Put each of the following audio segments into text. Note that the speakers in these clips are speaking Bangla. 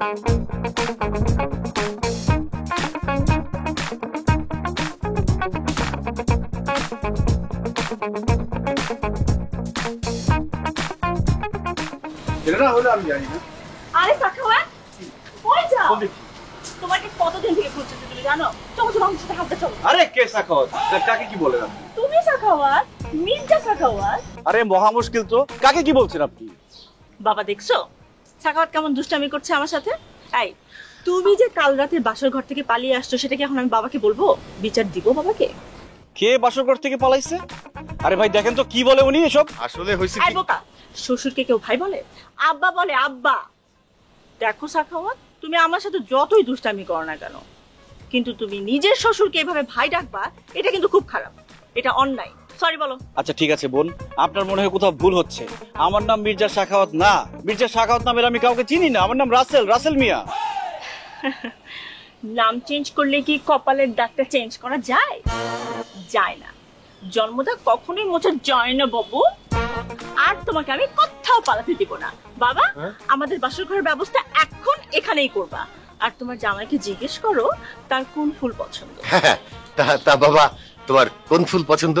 এটা হলো আমি জানি না। আরে সাখাওয়াত কই যাও? তোমাকে কতদিন থেকে খুঁজতেছি তুমি জানো? চলো চলো আমার সাথে হাঁটতে চলো। আরে কে সাখাওয়াত? কাকে কি বলেন আপনি? তুমি সাখাওয়াত, মির্জা সাখাওয়াত। আরে মহা মুশকিল তো, কাকে কি বলছেন আপনি? বাবা দেখছো সাখাওয়াত কেমন দুষ্টামি করছে আমার সাথে? এই তুমি যে কাল রাতে বাসর ঘর থেকে পালিয়ে আসছো সেটা কি এখন আমি বাবাকে বলবো? বিচার দিব বাবাকে? কে বাসরঘর থেকে পালাইছে? আরে ভাই দেখেন তো কি বলে উনি এসব। আসলে হইছে এই বোকা, শ্বশুরকে কেউ ভাই বলে? আব্বা বলে আব্বা। দেখো সাখাওয়াত, তুমি আমার সাথে যতই দুষ্টামি করো না কেন, কিন্তু তুমি নিজের শ্বশুরকে এভাবে ভাই ডাকবা, এটা কিন্তু খুব খারাপ, এটা অন্যায়। সরি বলো। আচ্ছা ঠিক আছে বোন, আপনার মনে হয় কোথাও ভুল হচ্ছে। আমার নাম মির্জা সাখাওয়াত না। মির্জা সাখাওয়াত নামের আমি কাউকে চিনি না। আমার নাম রাসেল মিয়া। নাম চেঞ্জ করলে কি কপালের দাগটা চেঞ্জ করা যায়? যায় না। জন্মটা কখনোই মোছা যায় না বাবু। আর তোমাকে আমি কোথাও পালাতে দিব না বাবা। আমাদের বাসর ঘরের ব্যবস্থা এখন এখানেই করবা। আর তোমার জামাইকে জিজ্ঞেস করো তার কোন ফুল পছন্দ। তা বাবা, তোমার কোন ফুল পছন্দ?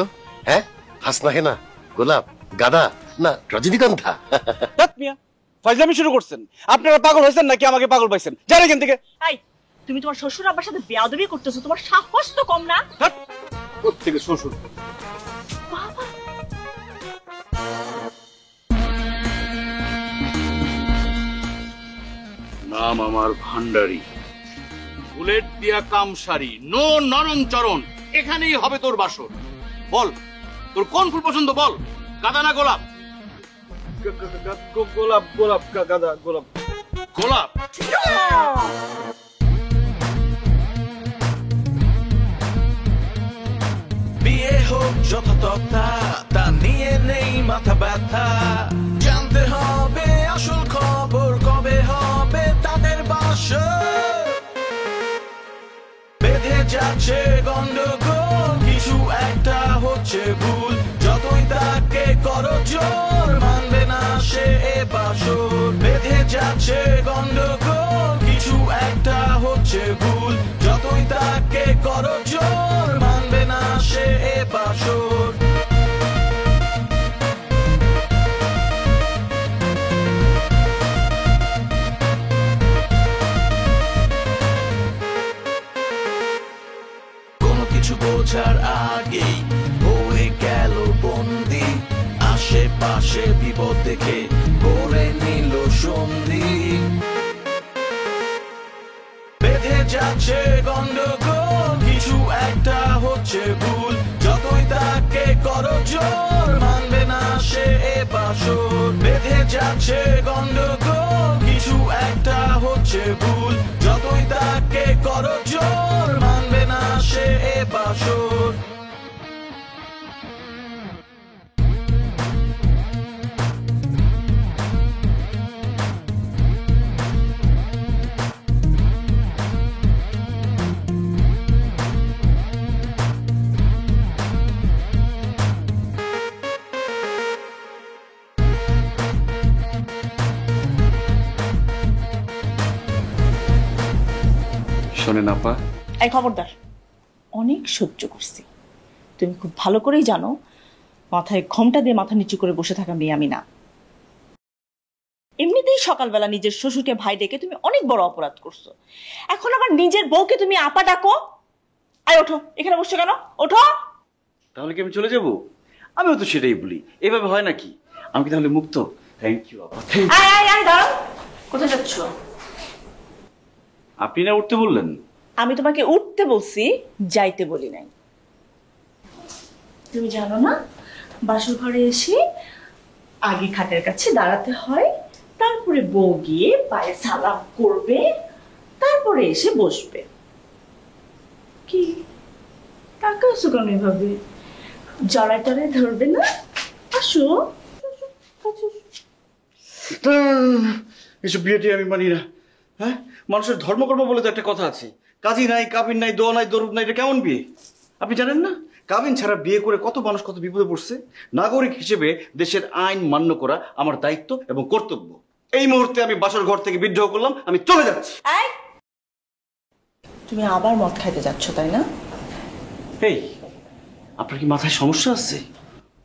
হ্যাঁ, হাসনা হেনা, গোলাপ, গাঁদা না রজনীগন্ধা? মিয়া ফাজলামি শুরু করছেন। আপনারা পাগল হয়েছেন নাকি আমাকে পাগল পাইছেন? যান এখান থেকে। এই তুমি তোমার শ্বশুর আব্বার সাথে বেয়াদবি করতেছো, তোমার সাহস তো কম না? কোত্থেকে শ্বশুর? বাবা নাম আমার ভান্ডারী, বুলেট দিয়া কামসারি, নো নরম চরণ। এখানেই হবে তোর বাসর। বল তোর কোন ফুল পছন্দ বল, গাঁদা না গোলাপ? গোলাপ গাঁদা গোলাপ। গোলাপ? বিয়ে হোক যত তথা, তা নিয়ে নেই মাথা ব্যথা। জানতে হবে আসল খবর, কবে হবে তাদের বাসর। বেঁধে যাচ্ছে গন্ডগোল, কিছু একটা হচ্ছে ভুল। যতই তাকে করো জোর, মানবে না সে এ বাসর। বেঁধে যাচ্ছে গন্ডগোল, কিছু একটা হচ্ছে ভুল। যতই তাকে করো জোর, মানবে না সে এ বাসর। কোনো কিছু বোঝার আগেই হয়ে গেল বন্দি। আশেপাশে বিপদ দেখে করে নিল সন্ধি। বেঁধে যাচ্ছে গন্ডগোল, কিছু একটা হচ্ছে ভুল। যতই তাকে করো জোর, মানবে না সে এ বাসর। বেঁধে যাচ্ছে গন্ডগোল, কিছু একটা হচ্ছে ভুল। যতই তাকে করো জোর, মানবে না সে এ বাসর। শোনেন আপা, এই খবরদার, অনেক সহ্য করছি। তুমি খুব ভালো করেই জানো মাথায় ঘোমটা দিয়ে মাথা নিচু করে বসে থাকা মেয়ে আমি না। এমনিতেই সকালবেলা নিজের শ্বশুরকে ভাই ডেকে তুমি অনেক বড় অপরাধ করছো, এখন আবার নিজের বউকে তুমি আপা ডাকো। আয় ওঠো, এখানে বসছো কেন? ওঠো। তাহলে কি আমি চলে যাব? আমিও তো সেটাই বলি, এভাবে হয় নাকি? আমি কি তাহলে মুক্ত? থ্যাংক ইউ আপা। আয় আয় আয়, দাঁড়াও। কোথায় যাচ্ছ? আপনি না উঠতে বললেন? আমি তোমাকে উঠতে বলছি, যাইতে বলি নাই। তুমি জানো না বাসর ঘরে এসে আগে খাটের কাছে দাঁড়াতে হয়, তারপরে বউ গিয়ে পায়ে সালাম করবে, তারপরে এসে বসবে। কি তাকাচ্ছো কেন এভাবে? জড়ায় টড়ায় ধরবে না? আসো। এসব বিয়েটি আমি মানি না। হ্যাঁ, মানুষের ধর্মকর্ম বলে তো একটা কথা আছে। কাজী নাই, কাবিন নাই, দোয়া নাই, দরুদ নাই, এটা কেমন বিয়ে? আপনি জানেন না কাবিন ছাড়া বিয়ে করে কত মানুষ কত বিপদে পড়ছে? নাগরিক হিসেবে দেশের আইন মান্য করা আমার দায়িত্ব এবং কর্তব্য। এই মুহূর্তে আমি বাসর ঘর থেকে বিদ্রোহ করলাম, আমি চলে যাচ্ছি। এই, তুমি আবার মদ খাইতে যাচ্ছ তাই না? এই, আপনার কি মাথায় সমস্যা আছে?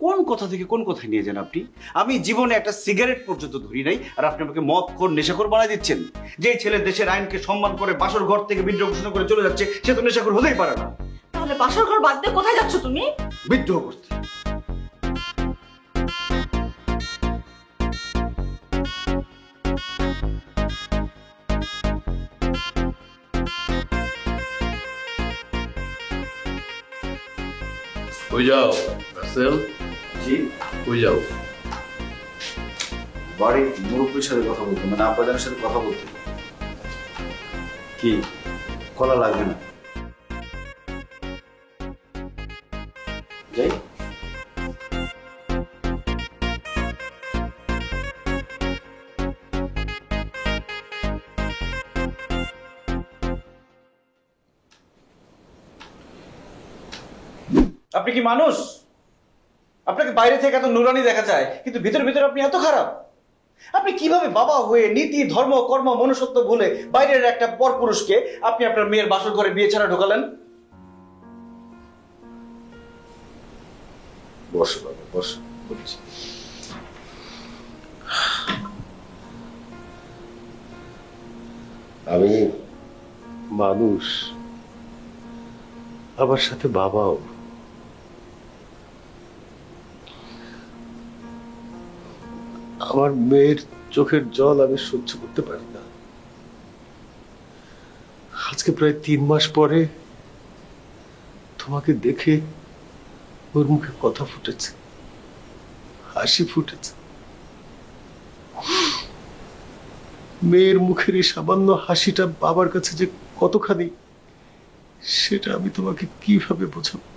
কোন কথা থেকে কোন কথায় নিয়ে যান আপনি? আমি জীবনে একটা সিগারেট পর্যন্ত ধরি নাই, আর আপনি আমাকে মদ খোর নেশাখোর বানায় দিচ্ছেন। যে ছেলে দেশের আইনকে সম্মান করে বাসর ঘর থেকে বিদ্রোহ ঘোষণা করে চলে যাচ্ছে, সে তো নেশাখোর হতেই পারে না। তাহলে বাসর ঘর বাদ দিয়ে কোথায় যাচ্ছ তুমি? বিদ্রোহ করতে। কই যাও রাসেল? জি, কই যাও? বাড়ির মুরব্বীর সাথে কথা বলতে, মানে আব্বাজানের সাথে কথা বলতে। কি কলা লাগবে না? যাই। আপনি কি মানুষ? আপনাকে বাইরে থেকে এত নুরানি দেখা যায়, কিন্তু ভিতরে ভিতরে আপনি এত খারাপ। আপনি কিভাবে বাবা হয়ে নীতি, ধর্ম, কর্ম, মনুষ্যত্ব ভুলে বাইরের একটা পরপুরুষকে আপনি আপনার মেয়ের বাসর ঘরে বিয়ে ছাড়া ঢোকালেন? বসো বাবা, বসো, বলছি। আমি মানুষ, আমার সাথে বাবাও। আমার মেয়ের চোখের জল আমি সহ্য করতে পারি না। আজকে প্রায় 3 মাস পরে তোমাকে দেখে ওর মুখে কথা ফুটেছে, হাসি ফুটেছে। মেয়ের মুখের এই সামান্য হাসিটা বাবার কাছে যে কতখানি, সেটা আমি তোমাকে কিভাবে বোঝাবো?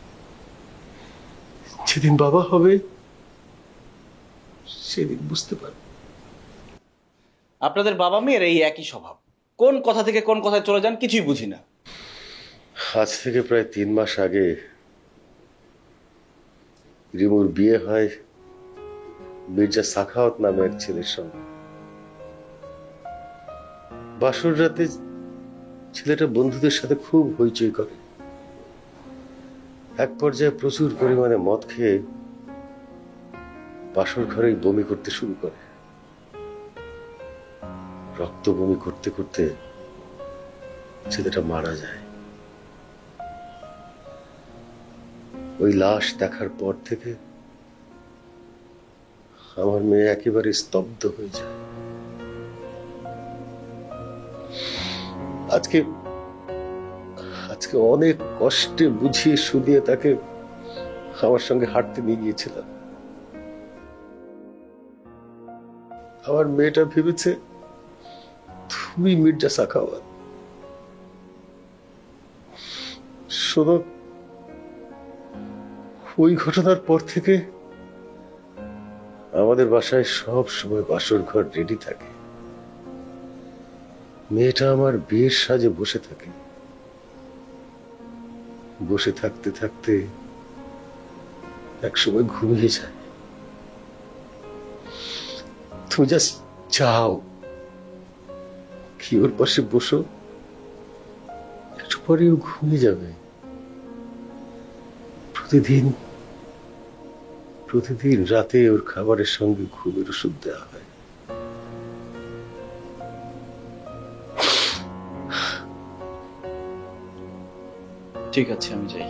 যেদিন বাবা হবে সেদিন বুঝতে পারবে। আপনাদের বাবা মেয়ের এই একই স্বভাব, কোন কথা থেকে কোন কথায় চলে যান কিছুই বুঝি না। আজ থেকে প্রায় 3 মাস আগে রিমুর বিয়ে হয় মির্জা সাখাওয়াত নামে এক ছেলের সঙ্গে। বাসর রাতে ছেলেটা বন্ধুদের সাথে খুব হইচই করে। এক পর্যায়ে প্রচুর পরিমাণে মদ খেয়ে বাসর ঘরেই বমি করতে শুরু করে। রক্ত বমি করতে করতে ছেলেটা মারা যায়। ওই লাশ দেখার পর থেকে আমার মেয়ে একেবারে স্তব্ধ হয়ে যায়। আজকে অনেক কষ্টে বুঝিয়ে শুনিয়ে তাকে আমার সঙ্গে হাঁটতে নিয়ে গিয়েছিলাম। আমার মেয়েটা ভেবেছে তুমি মির্জা সাখাওয়াত। শোনো, ওই ঘটনার পর থেকে আমাদের বাসায় সব সময় বাসর ঘর রেডি থাকে। মেয়েটা আমার বিয়ের সাজে বসে থাকে। বসে থাকতে থাকতে একসময় ঘুমিয়ে যায়। তুমি জাস্ট যাও, কি ওর পাশে বসো, একটু পরেও ঘুমিয়ে যাবে। প্রতিদিন রাতে ওর খাবারের সঙ্গে ঘুমের ওষুধ দেওয়া হয়। ঠিক আছে, আমি যাই।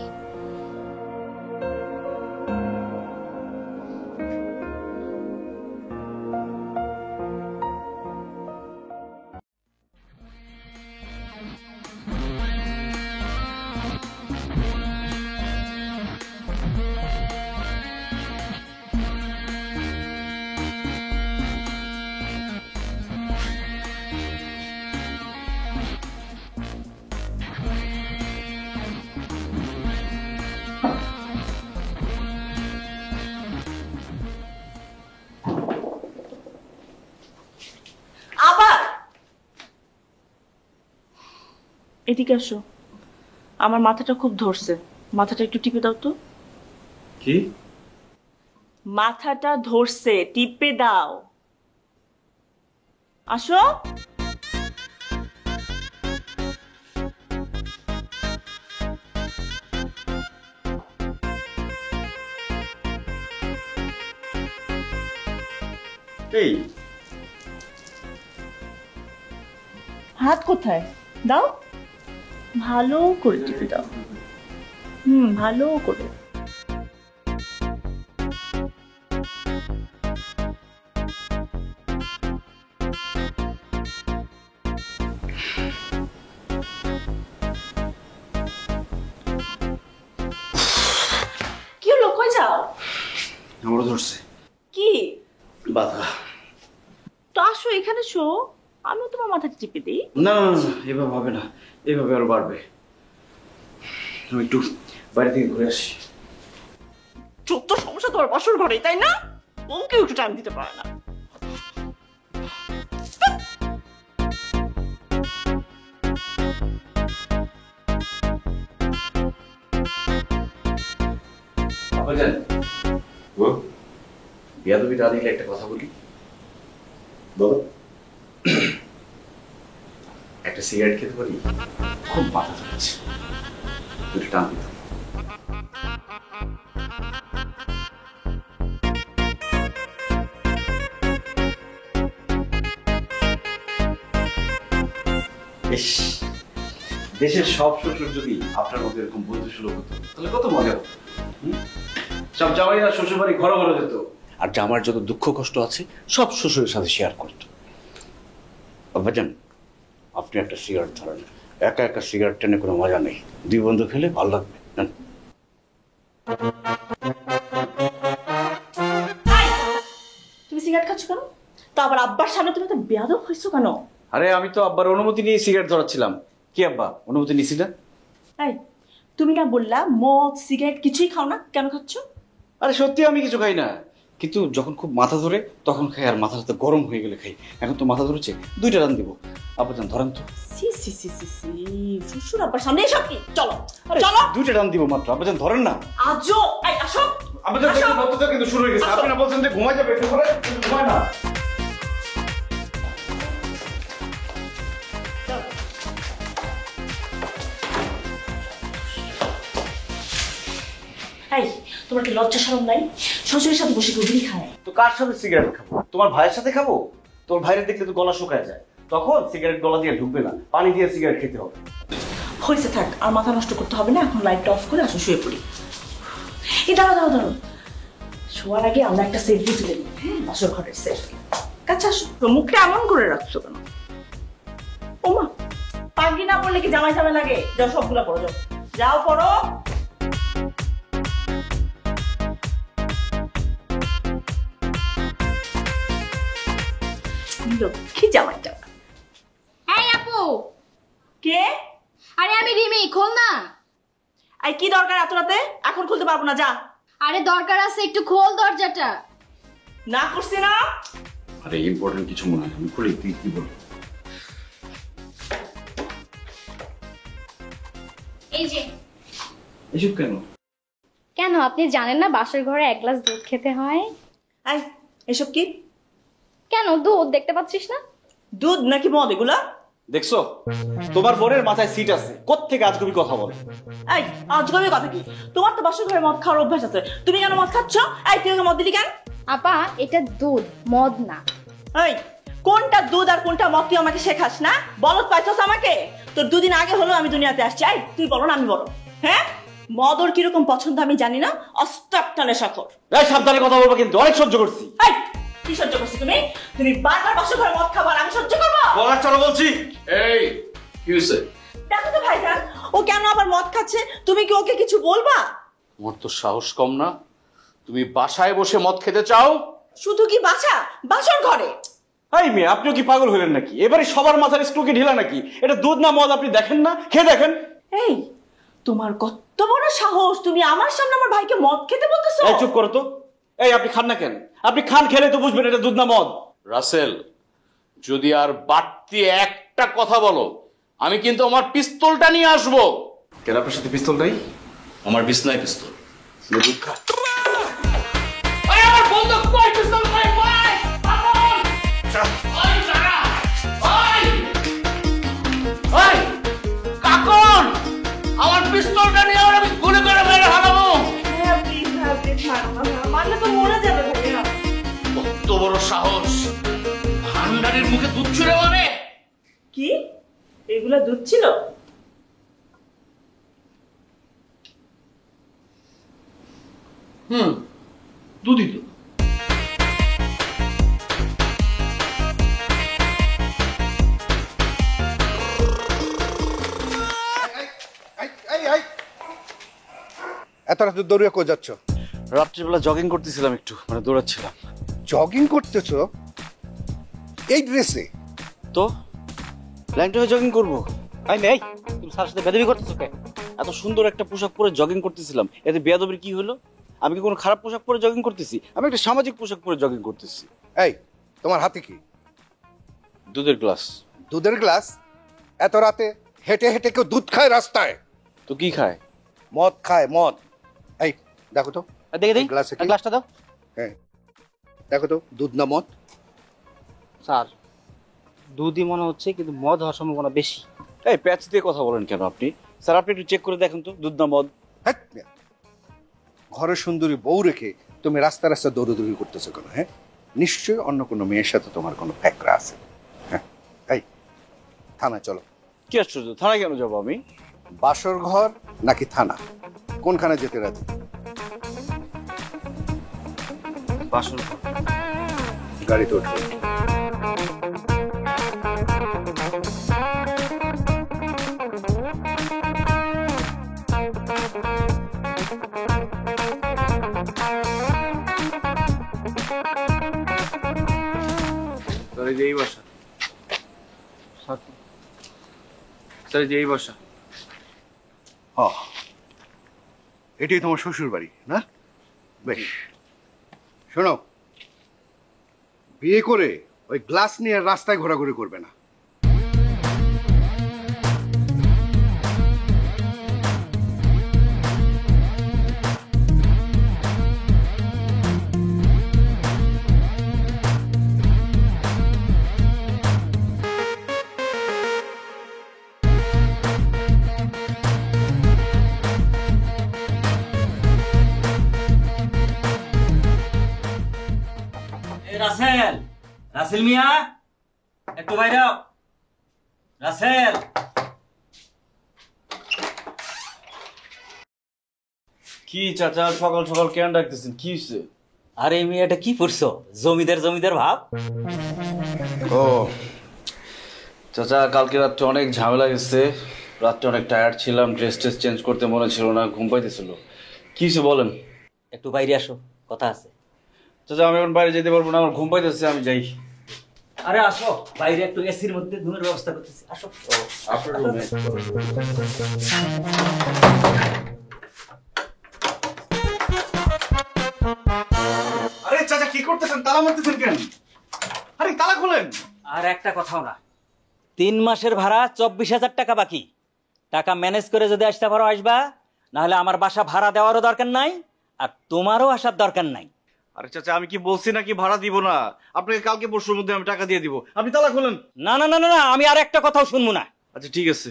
আবার এদিকে আসো, আমার মাথাটা খুব ধরছে, মাথাটা একটু টিপে দাও তো। কি? মাথাটা ধরছে, টিপে দাও। আসো। এই হাত কোথায়? দাও, ভালো করে টিপে দাও। ভালো করে। কি হলো, কই যাও? আমারও ধরছে কি? বাধা। তো আসো এখানে, শো, আমিও তোমার মাথাটা টিপে দিই। না না না, এভাবে হবে না, এভাবে আরো বাড়বে। আমি একটু বাইরে থেকে ঘুরে আসি। যত সমস্যা তোমার বাসর ঘরে, তাই না? ওকেও একটু টাইম দিতে পারে না। আব্বাজান, বিয়াদবি না দিলে একটা কথা বলি। বলো। একটা সিগারেট খেতে পারি? খুব মাথা ধরেছে, দুটো টান দিতে। ইস, দেশের সব শ্বশুর যদি আপনার মতো এরকম বন্ধু সুলভ হতো তাহলে কত মজা হতো। সব জামাইরা শ্বশুর বাড়ি ঘর ঘরে যেত, আর জামার যত দুঃখ কষ্ট আছে সব শ্বশুরের সাথে শেয়ার করতো। আব্বাজান, আপনি একটা সিগারেট ধরেন। একা একা সিগারেট টেনে কোনো মজা নেই, দুই বন্ধু খেলে ভালো লাগবে। নেন। তুমি সিগারেট খাচ্ছ কেন? তো আবার আব্বার সামনে তুমি তো বেয়াদব হইছো কেন? আরে আমি তো আব্বার অনুমতি নিয়ে সিগারেট ধরাচ্ছিলাম। কি আব্বা, অনুমতি নিছি না? এই, তুমি না বললা মদ সিগারেট কিছুই খাও না, কেন খাচ্ছ? আরে সত্যি আমি কিছু খাই না, কিন্তু যখন খুব মাথা ধরে তখন খাই, আর মাথাটা তো গরম হয়ে গেলে খাই। এখন তো মাথা ধরেছে, দুইটা রান দিব। আব্বাজান ধরেন তো। সি সি সি সি সি, শ্বশুর আব্বার সামনে এসব কি? চলো আরে চলো। দুইটা রান দিব মাত্র, আব্বাজান ধরেন না। আজও এই আসো। আব্বাজান আসো। দেখুন, রক্তচাপ কিন্তু শুরু হয়ে গেছে। আসো। আপনি না বলছেন যে ঘুমাই যাবে, একটু পরে কিন্তু ঘুমায় না। এই, তোমার কি লজ্জা শরম নাই? শ্বশুরের সাথে বসে গুগলি খায়। তো কার সাথে সিগারেট খাবো? তোমার ভাইয়ের সাথে খাবো? তোর ভাইয়ের দেখলে তো গলা শুকায় যায়, তখন সিগারেট গলা দিয়ে ঢুকবে না, পানি দিয়ে সিগারেট খেতে হবে। হয়েছে, থাক, আর মাথা নষ্ট করতে হবে না। এখন লাইটটা অফ করে আসো, শুয়ে পড়ি। এই দাঁড়াও দাঁড়াও দাঁড়াও, শোয়ার আগে আমরা একটা সেলফি তুলে নিই। হ্যাঁ, বাসর ঘরের সেলফি। কাছে আসো। তো মুখটা এমন করে রাখছো কেন? ওমা, পাগড়ি না পড়লে কি জামাই জামাই লাগে? যাও, সবগুলা পড়ো, যাও যাও পড়ো। লক্ষ্মী জামাইটা। এই আপু, কে? আরে আমি রিমি, খোল না। এই কি দরকার এত রাতে? এখন খুলতে পারবো না, যা। আরে দরকার আছে, একটু খোল দরজাটা। না করছি না? আরে ইম্পর্টেন্ট কিছু মনে হয়, আমি খুলে তুই কি বলবো? এই যে। এসব কেন? কেন আপনি জানেন না বাসর ঘরে এক গ্লাস দুধ খেতে হয়? এই, এসব কি? কেন, দুধ দেখতে পাচ্ছিস না? দুধ নাকি মদ এগুলা? দেখছো, তোমার বোনের মাথায় সিট আছে, কোত্থেকে আজগুবি কথা বলে। এই, আজগবি কথা কি? তোমার তো বাসর ঘরে মদ খাওয়ার অভ্যাস আছে, তুমি কেন মদ খাচ্ছ? এই, তুই ওকে মদ দিলি কেন? আপা, এটা দুধ, মদ না। এই, কোনটা দুধ আর কোনটা মদ তুই আমাকে শেখাস না? বলত পাইছস আমাকে? তোর দুদিন আগে হলো আমি দুনিয়াতে আসছি। এই, তুই বলো না আমি বলো? হ্যাঁ, মদ ওর কিরকম পছন্দ আমি জানি না, অস্ত্রাপটা নেশাখোর। এই সাবধানে কথা বলবো কিন্তু, অনেক সহ্য করছি। এই, কি সহ্য করছি তুমি? তুমি বারবার বাসর ঘরে মদ খাবার আমি সহ্য করবো? বলার চলো বলছি। এই কি হয়েছে? দেখো তো ভাইজান, ও কেন আবার মদ খাচ্ছে? তুমি কি ওকে কিছু বলবা? তোমার তো সাহস কম না, তুমি বাসায় বসে মদ খেতে চাও? শুধু কি বাসা, বাসর ঘরে? এই মেয়ে, আপনিও কি পাগল হলেন নাকি? এবারে সবার মাথার স্ট্রোকে ঢিলা নাকি? এটা দুধ না মদ আপনি দেখেন না? খেয়ে দেখেন। এই, তোমার কত বড় সাহস, তুমি আমার সামনে আমার ভাইকে মদ খেতে বলতেছো? এই চুপ করো তো। এই আপনি খান না কেন? আপনি খান, খেলে তো বুঝবেন এটা দুধ না মদ। রাসেল, যদি আর বাড়তি একটা কথা বলো, আমি কিন্তু আমার পিস্তলটা নিয়ে আসবো। কেন আপনার সাথে পিস্তল নাই? আমার বিছনায় পিস্তল। দুধ খা। আমার বন্দুক কই, পিস্তল কই, কই? আপন! ওই দাঁড়া। সাহস ভান্ডারের মুখে দুধ ছুঁড়ে মারে? কি এগুলা দুধ ছিল? দুধই তো। এত রাতে দৌড়িয়ে কই যাচ্ছ? রাত্রিবেলা জগিং করতেছিলাম, একটু মানে দৌড়াচ্ছিলাম। জগিং করতেছো এই ড্রেসে? তো লাইনটা জগিং করবো? আই নেই, তুমি স্যারের সাথে বেদবি করতেছো কে? এত সুন্দর একটা পোশাক পরে জগিং করতেছিলাম, এতে বেয়াদবির কি হলো? আমি কি কোনো খারাপ পোশাক পরে জগিং করতেছি? আমি একটা সামাজিক পোশাক পরে জগিং করতেছি। এই তোমার হাতে কি? দুধের গ্লাস। দুধের গ্লাস? এত রাতে হেঁটে হেঁটে কেউ দুধ খায় রাস্তায়? তো কি খায়? মদ খায়, মদ। এই দেখো তো দেখে দিই গ্লাসে কি? গ্লাসটা দাও। হ্যাঁ দেখো তো দুধ না মদ? স্যার দুধই মনে হচ্ছে, কিন্তু মদ হওয়ার সম্ভাবনা বেশি। এই প্যাচ দিয়ে কথা বলেন কেন আপনি? স্যার আপনি একটু চেক করে দেখেন তো দুধ না মদ। হ্যাঁ, ঘরে সুন্দরী বউ রেখে তুমি রাস্তা রাস্তা দৌড়দৌড়ি করতেছো কেন? হ্যাঁ, নিশ্চয়ই অন্য কোনো মেয়ের সাথে তোমার কোনো ফ্যাকরা আছে। হ্যাঁ, এই থানায় চলো। কি আশ্চর্য, থানায় কেন যাবো আমি? বাসর ঘর নাকি থানা, কোনখানে যেতে রাজি? বাসন। গাড়িতে উঠবে। স্যার এই যে এই বাসা। স্যার এই যে এই বাসা। এটাই তোমার শ্বশুর বাড়ি না? বেশ, শোনো, বিয়ে করে ওই গ্লাস নিয়ে রাস্তায় ঘোরাঘুরি করবে না। রাসেল, রাসেল মিয়া একটু বাইরে আও। রাসেল, কি চাচা সকাল সকাল কেন ডাকতেছেন? কি হয়েছে? আরে মিয়াটা কি করছো? জমিদার জমিদার ভাব। ও চাচা, কালকে রাত্রে অনেক ঝামেলা গেছে, রাত্রে অনেক টায়ার্ড ছিলাম, ড্রেস ট্রেস চেঞ্জ করতে মনে ছিল না, ঘুম পাইতেছিল। কি হয়েছে বলেন? একটু বাইরে আসো, কথা আছে। চাচা আমি এখন বাইরে যেতে পারবো না, আমার ঘুম পাইতেছে, আমি যাই। আরে আসো, বাইরে একটু এসির মধ্যে ঘুমের ব্যবস্থা করতেছি, আসো। আপনার রুমে। আরে চাচা কি করতেছেন? তালা মারতেছেন কেন? আরে তালা খোলেন। আর একটা কথাও না, 3 মাসের ভাড়া 24,000 টাকা বাকি। টাকা ম্যানেজ করে যদি আসতে পারো আসবা, না হলে আমার বাসা ভাড়া দেওয়ারও দরকার নাই, আর তোমারও আসার দরকার নাই। আরে চাচা আমি কি বলছি নাকি ভাড়া দিব না? আপনাকে কালকে পরশুর মধ্যে আমি টাকা দিয়ে দিব, আপনি তালা খোলেন। না না না না না, আমি আর একটা কথাও শুনবো না। আচ্ছা ঠিক আছে,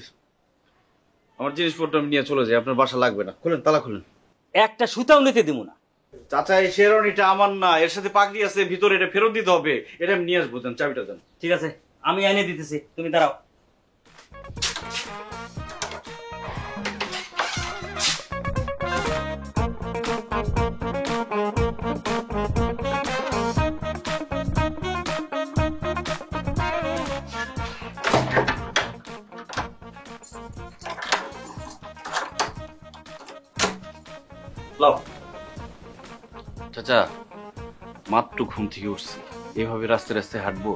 আমার জিনিসপত্র আমি নিয়ে চলে যাই, আপনার বাসা লাগবে না। খুলেন, তালা খুলেন। একটা সুতাও নিতে দিব না। চাচা এই শেরওয়ানিটা আমার না, এর সাথে পাগড়ি আছে ভিতরে, এটা ফেরত দিতে হবে। এটা আমি নিয়ে আসবো, দেন চাবিটা দেন। ঠিক আছে, আমি এনে দিতেছি, তুমি দাঁড়াও। লাও। চাচা মাত্র ঘুম থেকে উঠছি, এভাবে রাস্তায় রাস্তায় হাঁটবো?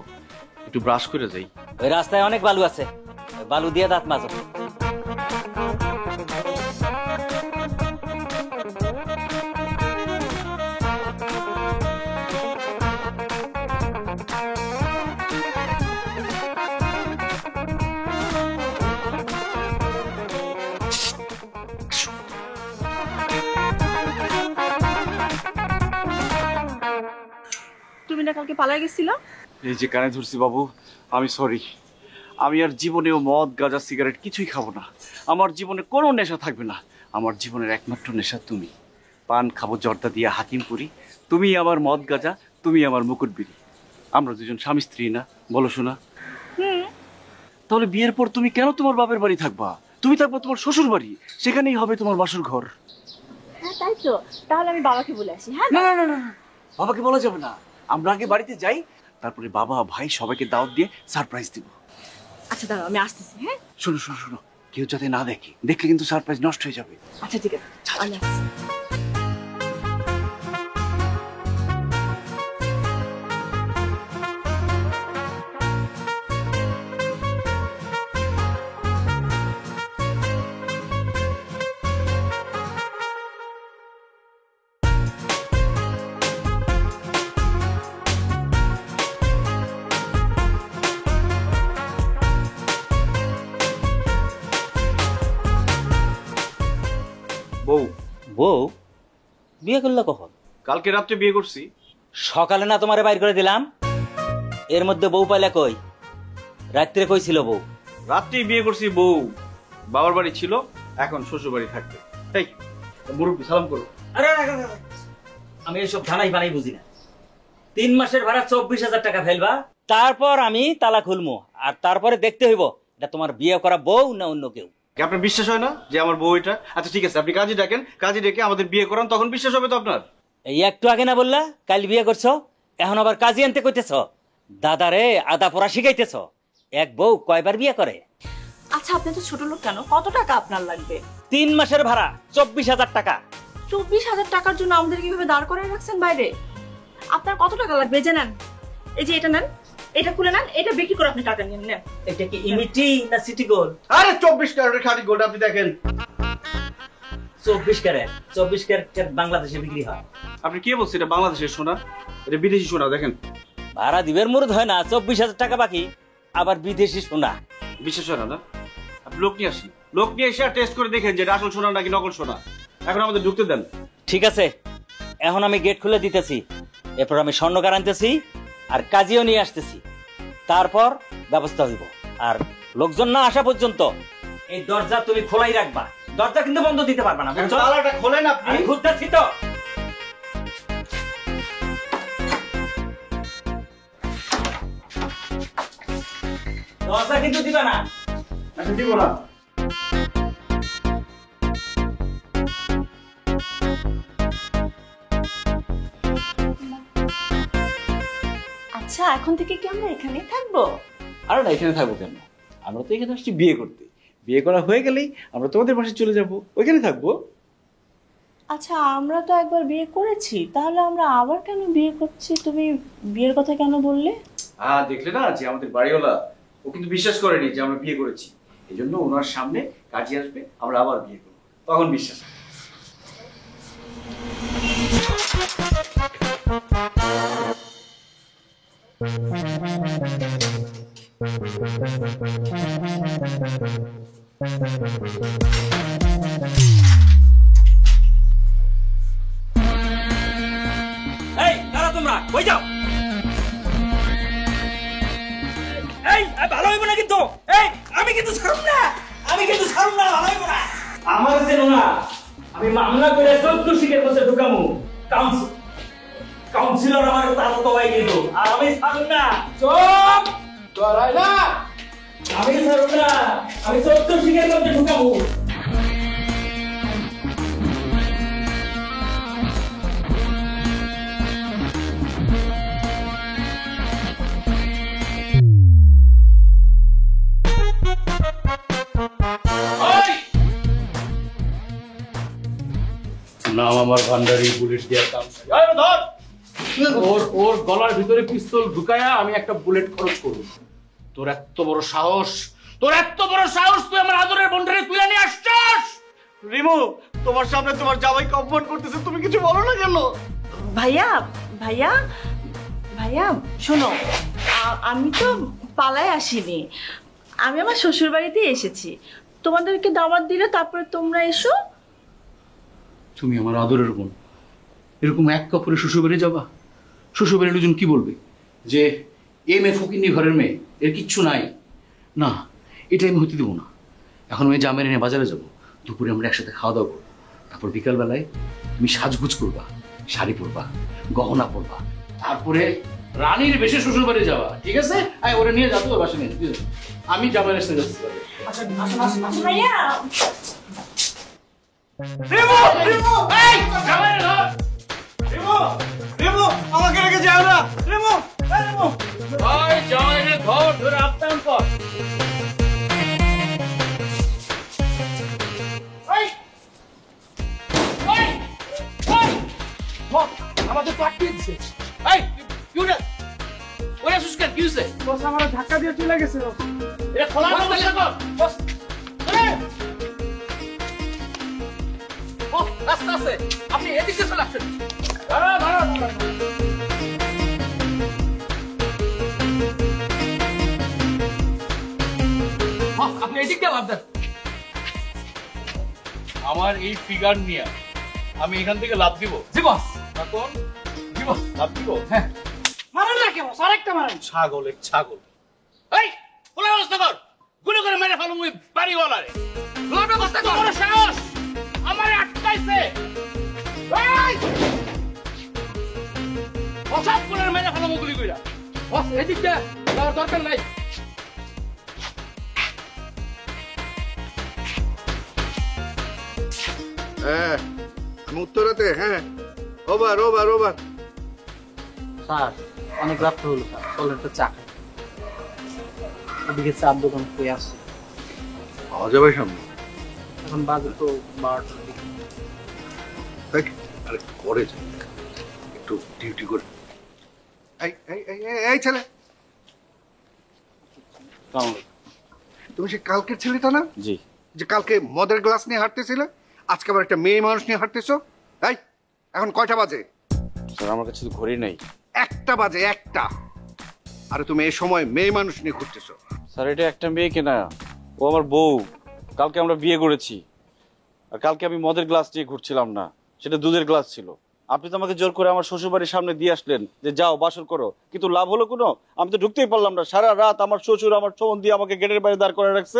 একটু ব্রাশ করে যাই। ওই রাস্তায় অনেক বালু আছে, ওই বালু দিয়ে দাঁত মাজো। তুমি না কালকে পালাই গেছিলা? এই যে কানে ধরছি বাবু, আমি সরি। আমি আর জীবনেও মদ গাঁজা সিগারেট কিছুই খাবো না। আমার জীবনে কোনো নেশা থাকবে না। আমার জীবনের একমাত্র নেশা তুমি। পান খাবো জর্দা দিয়ে হাকিম করি, তুমি আমার মদ গাঁজা, তুমি আমার মুকুট বিড়ি। আমরা দুজন স্বামী স্ত্রী না, বলো শোনা? তাহলে বিয়ের পর তুমি কেন তোমার বাপের বাড়ি থাকবা? তুমি থাকবা তোমার শ্বশুর বাড়ি, সেখানেই হবে তোমার বাসর ঘর। হ্যাঁ তাই তো, তাহলে আমি বাবাকে বলে আসি। হ্যাঁ না না না না, বাবাকে বলা যাবে না। আমরা আগে বাড়িতে যাই, তারপরে বাবা ভাই সবাইকে দাওয়াত দিয়ে সারপ্রাইজ দিব। আচ্ছা দাঁড়াও, আমি আসতেছি। হ্যাঁ শোনো শোনো শোনো, কেউ যাতে না দেখে, দেখলে কিন্তু সারপ্রাইজ নষ্ট হয়ে যাবে। আচ্ছা ঠিক আছে, আমি আসছি। বউ, বউ বিয়ে করলো কখন? কালকে রাত্রে বিয়ে করছি। সকালে না তোমারে বাইর করে দিলাম? এর মধ্যে বউ পাইলে কই? রাত্রে কই ছিল বউ? রাত্রেই বিয়ে করছি। বউ বাবার বাড়ি ছিল, এখন শ্বশুর বাড়ি থাকবে। এই মুরব্বী সালাম করো। আরে আমি এইসব ধানাই বানাই বুঝি না। 3 মাসের ভাড়া 24,000 টাকা ফেলবা, তারপর আমি তালা খুলবো, আর তারপরে দেখতে হইব এটা তোমার বিয়ে করা বউ না অন্য কেউ। আপনার বিশ্বাস হয় না যে আমার বউ এটা? আচ্ছা ঠিক আছে, আপনি কাজী ডাকেন, কাজী ডেকে আমাদের বিয়ে করান, তখন বিশ্বাস হবে তো আপনার। এই একটু আগে না বললা কাল বিয়ে করছো, এখন আবার কাজী আনতে কইতেছ? দাদারে আদা পড়া শিখাইতেছ? এক বউ কয়বার বিয়ে করে? আচ্ছা আপনি তো ছোট লোক কেন, কত টাকা আপনার লাগবে? 3 মাসের ভাড়া 24,000 টাকা। 24,000 টাকার জন্য আমাদের কিভাবে দাঁড় করায় রাখছেন বাইরে? আপনার কত টাকা লাগবে জানেন? এই যে এটা নেন, এটা খুলে নেন, এটা বিক্রি করে আপনি টাকা নিয়ে নেন। এটা কি ইমিটি না সিটি গোল্ড? আরে 24 ক্যারেটের খাঁটি গোল্ড, আপনি দেখেন। 24 ক্যারেট? 24 ক্যারেট বাংলাদেশে বিক্রি হয়? আপনি কি বলছেন? এটা বাংলাদেশের সোনা, এটা বিদেশি সোনা। দেখেন ভাড়া দিবের মুরদ হয় না, 24,000 টাকা বাকি, আবার বিদেশি সোনা। বিশ্বাস হয় না না? আপনি লোক নিয়ে আসেন, লোক নিয়ে এসে টেস্ট করে দেখেন যে এটা আসল সোনা নাকি নকল সোনা। এখন আমাদের ঢুকতে দেন। ঠিক আছে, এখন আমি গেট খুলে দিতেছি, এরপর আমি স্বর্ণকার আনতেছি আর কাজিও নিয়ে আসতেছি, তারপর ব্যবস্থা হইব। আর লোকজন না আসা পর্যন্ত এই দরজা তুমি খোলাই রাখবা, দরজা কিন্তু বন্ধ দিতে পারবা না, বুঝছো? তালাটা খোলেন আপনি। আমি ঘুরতেছি তো। দরজা কিন্তু দিবা না। আচ্ছা দিব না। আচ্ছা এখন থেকে কি আমরা এখানেই থাকবো? আরে না, এখানে থাকবো কেন? আমরা তো এখানে আসছি বিয়ে করতে। বিয়ে করা হয়ে গেলেই আমরা তোমাদের বাসায় চলে যাব, ওইখানে থাকবো। আচ্ছা আমরা তো একবার বিয়ে করেছি, তাহলে আমরা আবার কেন বিয়ে করছি? তুমি বিয়ের কথা কেন বললে? দেখলে না যে আমাদের বাড়িওয়ালা, ও কিন্তু বিশ্বাস করেনি যে আমরা বিয়ে করেছি। এই জন্য ওনার সামনে কাজী আসবে, আমরা আবার বিয়ে করবো, তখন বিশ্বাস হবে। এই দাঁড়া, তোমরা কই যাও? এই ভালো হইব না কিন্তু, এই আমি কিন্তু ছাড়ুম না, আমি কিন্তু ছাড়ুম না, ভালো হইব না। আমার যেন না, আমি মামলা করে 14 শিখে বসে ঢুকামু। কাউন্সিলর আমার তার মতো হয়ে গেল, আর আমি ছাড়ুম না। চুপ তোরাই না, আমি ছাড়ুম না, আমি 14 শিখে বসে ঢুকামু। নাম আমার ভান্ডারি, বুলেট দেওয়ার কাম। ওর গলার ভিতরে পিস্তল ঢুকায়া আমি একটা বুলেট খরচ করব। তোর এত বড় সাহস, তোর এত বড় সাহস, তুই আমার আদরের বন্ডারে তুলে নিয়ে আসছস? রিমু, তোমার সামনে তোমার জামাইকে অপমান করতেছে, তুমি কিছু বলো না কেন? ভাইয়া ভাইয়া ভাইয়া শোনো, আমি তো পালায় আসিনি, আমি আমার শ্বশুর বাড়িতে এসেছি। তোমাদেরকে দাওয়াত দিলে তারপরে তোমরা এসো। তুমি আমার আদরের বোন, এরকম এক কাপড়ে শ্বশুরবাড়ি যাবা? শ্বশুরবাড়ির লোকজন কি বলবে? যে এ মেয়ে ফকিন্নি ঘরের মেয়ে, এর কিচ্ছু নাই। না, এটা আমি হতে দেবো না। এখন আমি জামাই নিয়ে বাজারে যাব, দুপুরে আমরা একসাথে খাওয়া দাওয়া করবো, তারপর বিকালবেলায় তুমি সাজগুজ করবা, শাড়ি পরবা, গহনা পরবা, তারপরে রানীর বেশি শ্বশুর বাড়ি যাওয়া, ঠিক আছে? আয় ওরা নিয়ে যাবো বাসা নিয়ে, আমি জামাইয়ের সাথে যাচ্ছি। ভাইয়া আমাকে রেখে যাও না রেমো। জামাইয়ের ঘর ধরে আপ্যায়ন কর। আমাদের পাঠিয়ে দিচ্ছে। এই কি ওটা ওরা সুস্কার কি হইছে? বস আমার ধাক্কা দিয়ে চলে গেছে। এটা খোলা ব্যবস্থা কর বস। বস রাস্তা আছে, আপনি এদিকে চলে আসেন। দাঁড়া দাঁড়া দাঁড়া, বস আপনি এদিক দিয়ে ভাবতেন। আমার এই ফিগার নিয়ে আমি এখান থেকে লাভ দিব? জি বস। এখন জি বস লাভ দিব। হ্যাঁ মারেন না কে বস, আরেকটা মারেন। ছাগল এক ছাগল। এই খোলা ব্যবস্থা কর, গুলি করে মেরে ফেলো মুই বাড়িওয়ালারে। খোলা ব্যবস্থা কর। বড় সাহস আমারে আটকাইছে। এই অসব করে মেরে ফেলো গুলি কইরা। বস এদিকটা যাওয়ার দরকার নাই। হ্যাঁ আমি উত্তরাতে। হ্যাঁ ওভার ওভার ওভার। স্যার অনেক রাত হলো স্যার, চলেন একটা চা খাই। ওদিকে চার দোকান হয়ে আসছে, পাওয়া যাবে সামনে? এখন বাজে তো 12টার দিকে। দেখ, আরে করে যাই একটু ডিউটি করে। এই এই এই এই, এই ছেলে, তুমি সে কালকের ছেলেটা না? জি যে কালকে মদের গ্লাস নিয়ে হাঁটতেছিলে, আজকে আবার একটা মেয়ে মানুষ নিয়ে হাঁটতেছো। এই এখন কয়টা বাজে? স্যার আমার কাছে তো ঘড়ি নেই। 1টা বাজে, 1টা। আরে তুমি এই সময় মেয়ে মানুষ নিয়ে ঘুরতেছো? স্যার এটা একটা মেয়ে কেনা, ও আমার বউ। কালকে আমরা বিয়ে করেছি, আর কালকে আমি মদের গ্লাস নিয়ে ঘুরছিলাম না, সেটা দুধের গ্লাস ছিল। আপনি তো আমাকে জোর করে আমার শ্বশুরবাড়ির সামনে দিয়ে আসলেন যে যাও বাসর করো, কিন্তু লাভ হলো কোনো? আমি তো ঢুকতেই পারলাম না। সারা রাত আমার শ্বশুর আমার সম্বন্ধ দিয়ে আমাকে গেটের বাইরে দাঁড় করে রাখছে।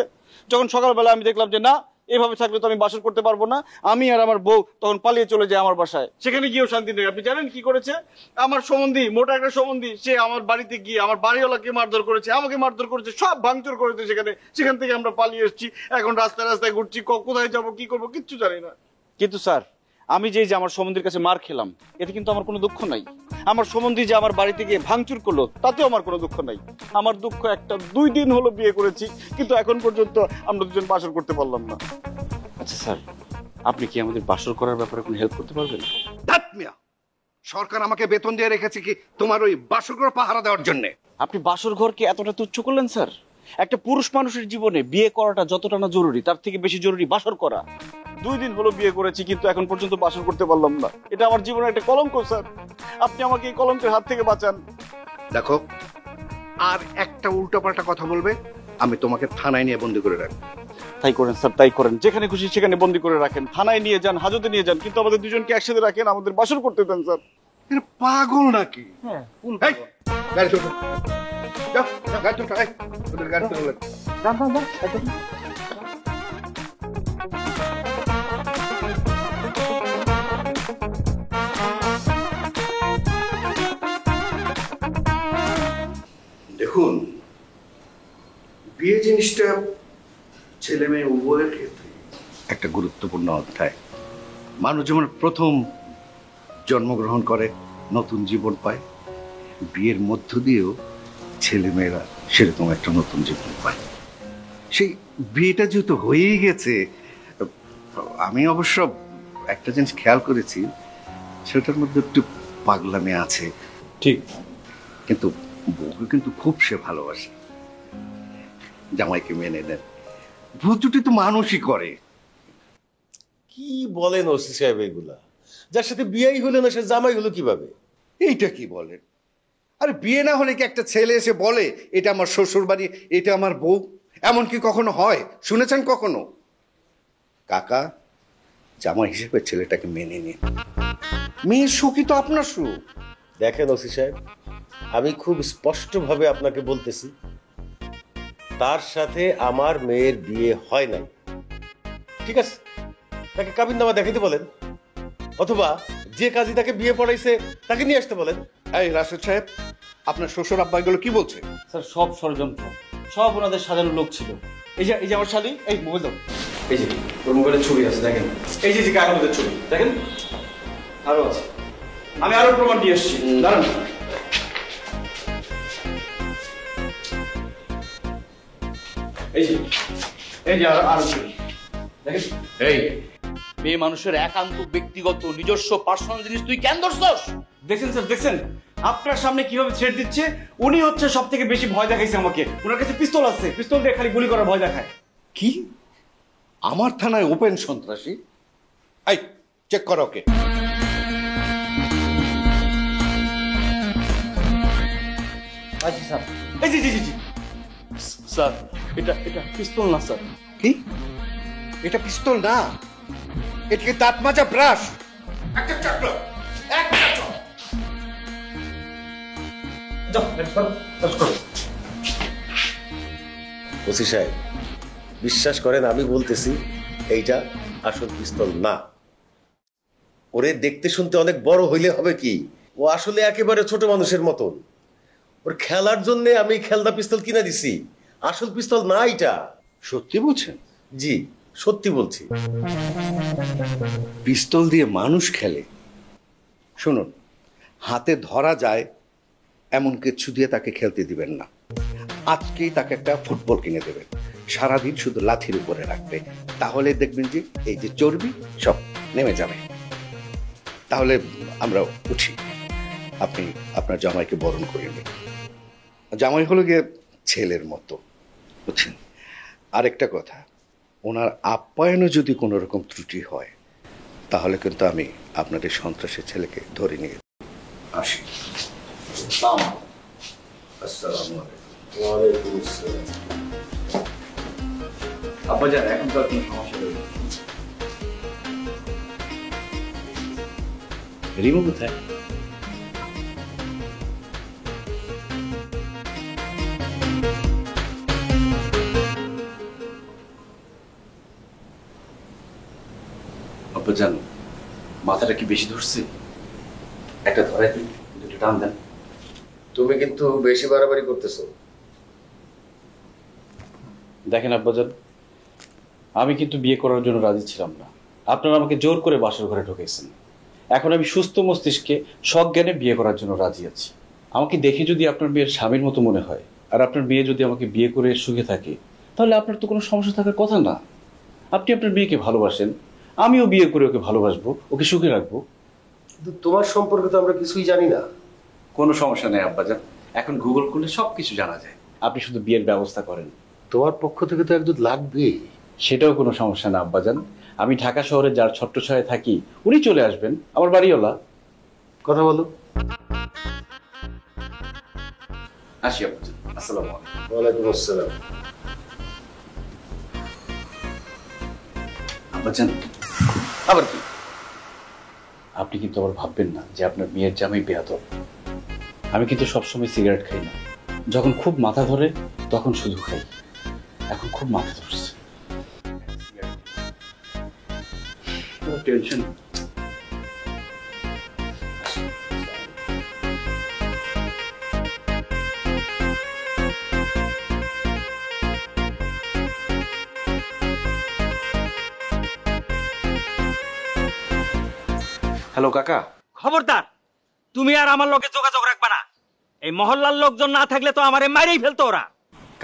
যখন সকালবেলা আমি দেখলাম যে না, এভাবে থাকলে তো আমি বাসর করতে পারবো না, আমি আর আমার বউ তখন পালিয়ে চলে যায় আমার বাসায়। সেখানে গিয়েও শান্তি নেই। আপনি জানেন কি করেছে? আমার সম্বন্ধী, মোটা একটা সম্বন্ধী, সে আমার বাড়িতে গিয়ে আমার বাড়িওয়ালাকে মারধর করেছে, আমাকে মারধর করেছে, সব ভাঙচুর করেছে সেখান থেকে আমরা পালিয়ে এসেছি। এখন রাস্তায় রাস্তায় ঘুরছি, কোথায় যাবো কি করবো কিচ্ছু জানি না। কিন্তু স্যার আমি যে আমার সম্বন্ধীর কাছে মার খেলাম, এতে কিন্তু আমার কোনো দুঃখ নাই। আমার সম্বন্ধী যে আমার বাড়িতে গিয়ে ভাঙচুর করলো, তাতেও আমার কোনো দুঃখ নাই। আমার দুঃখ একটা, 2 দিন হলো বিয়ে করেছি, কিন্তু এখন পর্যন্ত আমরা দুজন বাসর করতে পারলাম না। আচ্ছা স্যার, আপনি কি আমাদের বাসর করার ব্যাপারে কোনো হেল্প করতে পারবেন? ধ্যাৎ মিয়া, সরকার আমাকে বেতন দিয়ে রেখেছে কি তোমার ওই বাসরঘর পাহারা দেওয়ার জন্য? আপনি বাসর ঘরকে এতটা তুচ্ছ করলেন স্যার? একটা পুরুষ মানুষের জীবনে বিয়ে করাটা যতটা না জরুরি, তার থেকে বেশি জরুরি বাসর করা। 2 দিন হলো বিয়ে করেছি, কিন্তু এখন পর্যন্ত বাসর করতে পারলাম না। এটা আমার জীবনের একটা কলঙ্ক স্যার, আপনি আমাকে এই কলঙ্কের হাত থেকে বাঁচান। দেখো, আর একটা উল্টোপাল্টা কথা বলবে, আমি তোমাকে থানায় নিয়ে বন্দি করে রাখবো। তাই করেন স্যার, তাই করেন। যেখানে খুশি সেখানে বন্দি করে রাখেন, থানায় নিয়ে যান, হাজতে নিয়ে যান, কিন্তু আমাদের দুজনকে একসাথে রাখেন, আমাদের বাসর করতে দেন স্যার। এর পাগল নাকি? হ্যাঁ এই, গাড়ি তোলো। যাও, যাও, গাড়ি তোলো। এই, ওদের গাড়ি তোলো। দেখুন, বিয়ে জিনিসটা ছেলে মেয়ে উভয়ের ক্ষেত্রে একটা গুরুত্বপূর্ণ অধ্যায়। মানুষ যেমন প্রথম জন্মগ্রহণ করে, নতুন জীবন পায়, বিয়ের মধ্য দিয়েও ছেলে মেয়েরা সেরকম একটা নতুন জীবন পায়। সেই বিয়েটা যেহেতু হয়েই গেছে, আমি অবশ্য একটা জিনিস খেয়াল করেছি, সেটার মধ্যে একটু পাগলামি আছে ঠিক, কিন্তু বউকে কিন্তু খুব সে ভালোবাসে। জামাইকে মেনে নেন, ভূত জুটি তো মানুষই করে। কি বলেন ওসি সাহেব এগুলা? যার সাথে বিয়েই হলো না সে জামাই হলো কিভাবে? এইটা কি বলেন? আরে বিয়ে না হলে কি একটা ছেলে এসে বলে এটা আমার শ্বশুর বাড়ি, এটা আমার বউ? এমন কি কখনো হয়? শুনেছেন কখনো? কাকা, জামাই হিসেবে ছেলেটাকে মেনে নিন। মেয়ের সুখই তো আপনার সুখ। দেখেন ওসি সাহেব, আমি খুব স্পষ্টভাবে আপনাকে বলতেছি, তার সাথে আমার মেয়ের বিয়ে হয় নাই। ঠিক আছে, তাকে কাবিননামা দেখাইতে বলেন, অথবা যে কাজী তাকে বিয়ে পড়াইছে তাকে নিয়ে আসতে বলেন। এই রাশেদ সাহেব, আপনার শ্বশুর আব্বা এগুলো কি বলছে? স্যার সব ষড়যন্ত্র, সব ওনাদের সাজানো লোক ছিল। এই যে আমার শালি, এই মোবাইল দাও। এই যে ওর মোবাইলের ছবি আছে দেখেন, এই যে কাগজের ছবি দেখেন, আরো আছে। আমি আরো প্রমাণ দিয়ে এসেছি, দাঁড়ান। এই যে আরো ছবি দেখেন। এই মেয়ে মানুষের একান্ত ব্যক্তিগত নিজস্ব পার্সোনাল জিনিস তুই কেন ধরছস? দেখছেন স্যার, দেখছেন আপনার সামনে কিভাবে থ্রেট দিচ্ছে। উনি হচ্ছে সব থেকে বেশি ভয় দেখাইছে আমাকে। ওনার কাছে পিস্তল আছে, পিস্তল দিয়ে খালি গুলি করার ভয় দেখায়। কি আমার থানায় ওপেন সন্ত্রাসী? এই চেক করো ওকে। আচ্ছা স্যার। এই জি জি জি জি স্যার এটা পিস্তল না স্যার। কি এটা পিস্তল না, এটাকে দাঁত মাজা ব্রাশ। একটা চাকর, একটা চাকর। ওসি সাহেব, বিশ্বাস করেন আমি বলতেছি এইটা আসল পিস্তল না। ওরে দেখতে শুনতে অনেক বড় হইলে হবে কি, ও আসলে একেবারে ছোট মানুষের মতন। ওর খেলার জন্য আমি খেলনা পিস্তল কিনে দিছি, আসল পিস্তল না এটা। সত্যি বলছেন? জি সত্যি বলছি। পিস্তল দিয়ে মানুষ খেলে? শুনুন, হাতে ধরা যায় এমন কিছু দিয়ে তাকে খেলতে দিবেন না। আজকেই তাকে একটা ফুটবল কিনে দেবেন, সারাদিন শুধু লাথির উপরে রাখবে, তাহলে দেখবেন যে এই যে চর্বি সব নেমে যাবে। তাহলে আমরা উঠি, আপনি আপনার জামাইকে বরণ করে নিন। জামাই হলো গিয়ে ছেলের মতো, বুঝছেন? আরেকটা কথা, ওনার আপ্যায়নে যদি কোনো রকম ত্রুটি হয় তাহলে কিন্তু আমি আপনাদের সন্ত্রাসী ছেলেকে ধরে নিয়ে আসি। আসসালামু আলাইকুম। আব্বা জান, এখন তো আর কোনো সমস্যা নেই। রিমু কোথায়? আব্বা জান, মাথাটা কি বেশি ধরছে? একটা ধরাই দিন, দুটো টান দেন। তুমি কিন্তু বেশি বাড়াবাড়ি করতেছো। দেখেন আব্বাজান, আমি কিন্তু বিয়ে করার জন্য রাজি ছিলাম না। আপনারা আমাকে জোর করে বাসর ঘরে ঢুকেছেন। এখন আমি সুস্থ মস্তিষ্কে সজ্ঞানে বিয়ে করার জন্য রাজি আছি। আমাকে দেখে যদি আপনার বিয়ের স্বামীর মতো মনে হয়, আর আপনার বিয়ে যদি আমাকে বিয়ে করে সুখে থাকে, তাহলে আপনার তো কোনো সমস্যা থাকার কথা না। আপনি আপনার বিয়েকে ভালোবাসেন, আমিও বিয়ে করে ওকে ভালোবাসবো, ওকে সুখে রাখবো। কিন্তু তোমার সম্পর্কে তো আমরা কিছুই জানি না। কোনো সমস্যা নেই আব্বাজান, এখন গুগল করলে সবকিছু জানা যায়। আপনি শুধু বিয়ের ব্যবস্থা করেন। তোমার পক্ষ থেকে তো একজন লাগবেই। সেটাও কোনো সমস্যা না আব্বাজান, আমি ঢাকা শহরে যার ছট্টছায়ায় থাকি উনি চলে আসবেন, আমার বাড়িওয়ালা। কথা বলো। আসি আব্বাজান, আসসালামু আলাইকুম। ওয়ালাইকুম আসসালাম। আব্বাজান, আবার কি? আপনি কিন্তু আবার ভাববেন না যে আপনার মেয়ের জামাই বেয়াদব। আমি কিন্তু সবসময় সিগারেট খাই না, যখন খুব মাথা ধরে তখন শুধু খাই। এখন খুব মাথা ধরছে। টেনশন। হ্যালো কাকা। খবরদার, তুমি আর আমার লোকে যোগাযোগ রাখবা না। এই মহল্লার লোকজন না থাকলে তো আমারে মাইরেই ফেলতো ওরা।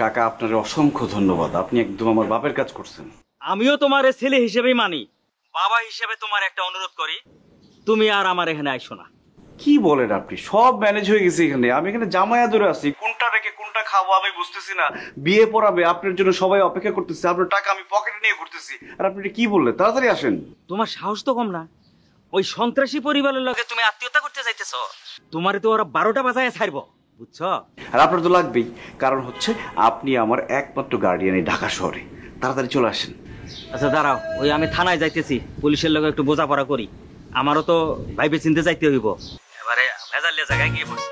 কাকা, আপনার অসংখ্য ধন্যবাদ, আপনি একদম আমার বাপের কাজ করছেন। আমিও তোমার ছেলে হিসেবেই মানি, বাবা হিসেবে তোমার একটা অনুরোধ করি, তুমি আর আমার এখানে আইসো না। কি বলেন আপনি? সব ম্যানেজ হয়ে গেছে এখানে। আমি এখানে জামাইয়া ধরে আছি, কোনটা রেখে কোনটা খাবো আমি বুঝতেছি না। বিয়ে পড়াবে, আপনার জন্য সবাই অপেক্ষা করতেছে, আপনার টাকা আমি পকেটে নিয়ে ঘুরতেছি, আর আপনি কি বললেন? তাড়াতাড়ি আসেন। তোমার সাহস তো কম না, ওই সন্ত্রাসী পরিবারের লগে তুমি আত্মীয়তা করতে যাইতেছো। তোমারে তো ওরা 12টা বাজায় ছাড়বো, বুঝছো? আর আপনার তো লাগবেই, কারণ হচ্ছে আপনি আমার একমাত্র গার্ডিয়ান এই ঢাকা শহরে। তাড়াতাড়ি চলে আসেন। আচ্ছা দাঁড়াও, ওই আমি থানায় যাইতেছি, পুলিশের লগে একটু বোঝাপড়া করি। আমারও তো ভাইবে চিনতে যাইতে হইব। এবারে ভেজালিয়া জায়গায় গিয়ে বসি।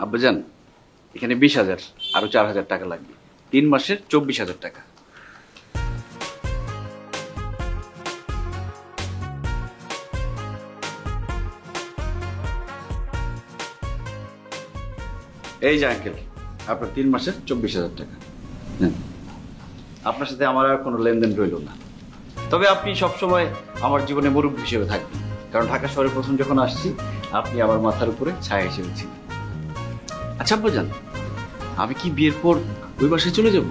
আব্বাজান, এখানে 20,000, আরো 4,000 টাকা লাগবে। 3 মাসের 24,000 টাকা। এই যে আঙ্কেল, আপনার 3 মাসের 24,000 টাকা। নেন। আপনার সাথে আমার আর কোনো লেনদেন রইল না, তবে আপনি সবসময় আমার জীবনে মুরব্বী হিসেবে থাকবেন, কারণ ঢাকা শহরে প্রথম যখন আসছি আপনি আমার মাথার উপরে ছায়া হিসেবে ছিলেন। আচ্ছা আব্বাজান, আমি কি বিয়ের পর ওই বাসায় চলে যাব?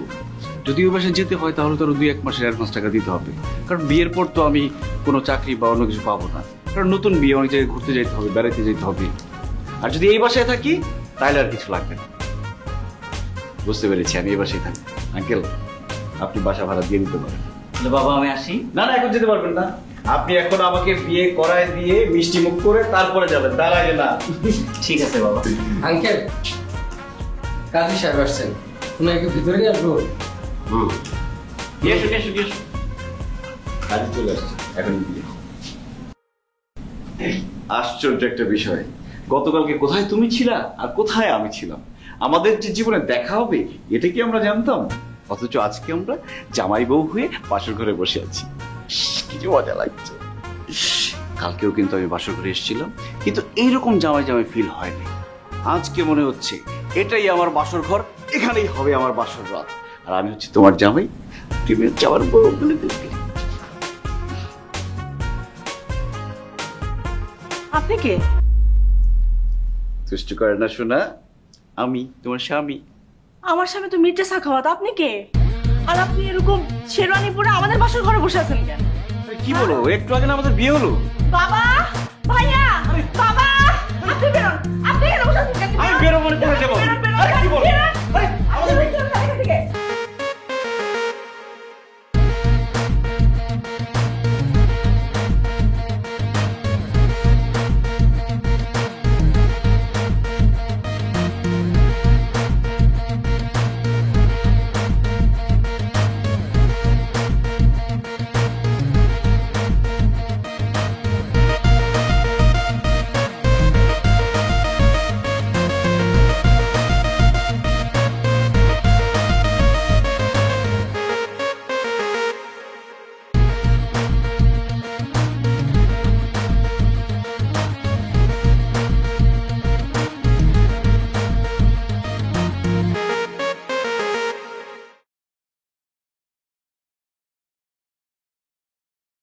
যদি ওই বাসায় যেতে হয় তাহলে তো আরো 2-1 মাসের অ্যাডভান্স টাকা দিতে হবে, কারণ বিয়ের পর তো আমি কোনো চাকরি বা অন্য কিছু পাবো না, কারণ নতুন বিয়ে, অনেক জায়গায় ঘুরতে যেতে হবে, বেড়াতে যেতে হবে। আর যদি এই বাসায় থাকি তাহলে আর কিছু লাগবে না। বুঝতে পেরেছি, আমি এই বাসায় থাকি। আঙ্কেল, আপনি বাসা ভাড়া দিয়ে দিতে পারেন। তাহলে বাবা আমি আসি। না না, এখন যেতে পারবেন না। আপনি এখন আমাকে বিয়ে করায় দিয়ে মিষ্টি মুখ করে তারপরে যাবেন, তার আগে না। ঠিক আছে বাবা। আঙ্কেল, কাজী সাহেব আসছেন, ওনাকে ভিতরে নিয়ে আসবো? এসো এসো এসো, কাজে চলে আসছে এখন বিয়ে। আশ্চর্য একটা বিষয়, গতকালকে কোথায় তুমি ছিলা আর কোথায় আমি ছিলাম। আমাদের যে জীবনে দেখা হবে এটা কি আমরা জানতাম? অথচ আজকে আমরা জামাই বউ হয়ে বাসর ঘরে বসে আছি। কি যে মজা লাগছে। কালকেও কিন্তু আমি বাসর ঘরে এসেছিলাম, কিন্তু এইরকম জামাই জামাই ফিল হয়নি। আজকে মনে হচ্ছে এটাই আমার বাসর ঘর, এখানেই হবে আমার বাসর রাত, আর আমি হচ্ছে তোমার জামাই, তুমি হচ্ছে আমার বউ। বলে দিচ্ছি। আপনি কে? দুষ্টু করে না শোনা, আমি তোমার স্বামী। আমার সামনে তো মির্জা সাখাওয়াত, আপনি কে? আর আপনি এরকম শেরওয়ানি পরে আমাদের বাসার ঘরে বসে আছেন কেন? কি বলো, একটু আগে না আমাদের বিয়ে হলো? বাবা, ভাইয়া,